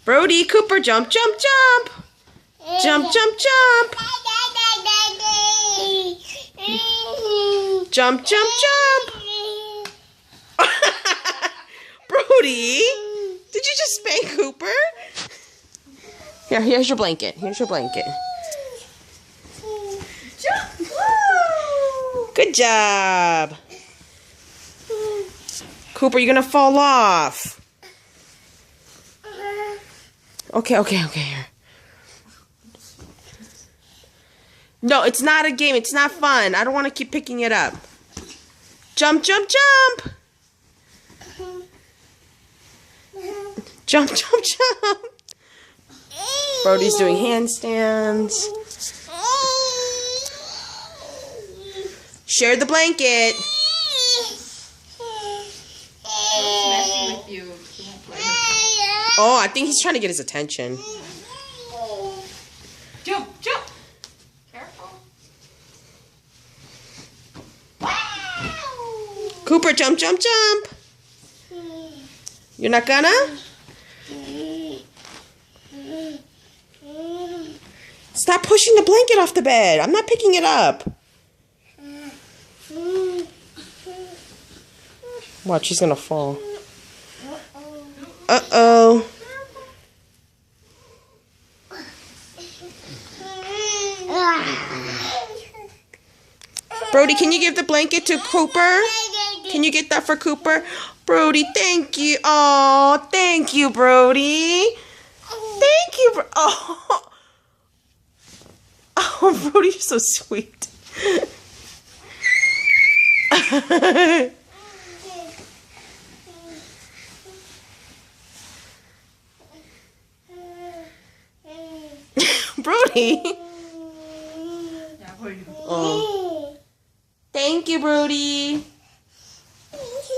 Brody, Cooper, jump, jump, jump. Jump, jump, jump. Jump, jump, jump. Brody, did you just spank Cooper? Here's your blanket. Here's your blanket. Good job. Cooper, you're gonna fall off. Okay. Here. No, it's not a game. It's not fun. I don't want to keep picking it up. Jump, jump, jump. Jump, jump, jump. Brody's doing handstands. Share the blanket. Messing with you. Oh, I think he's trying to get his attention. Jump, jump. Careful. Cooper, jump, jump, jump. You're not gonna? Stop pushing the blanket off the bed. I'm not picking it up. Watch, she's gonna fall. Uh-oh. Brody, can you give the blanket to Cooper? Can you get that for Cooper? Brody, thank you. Oh, thank you, Brody. Thank you. Oh, Brody, you're so sweet. Brody. Oh. Thank you, Brody.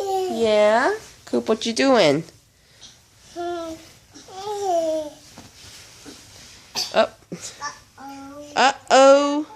Yeah? Coop, what you doing? Oh. Uh-oh.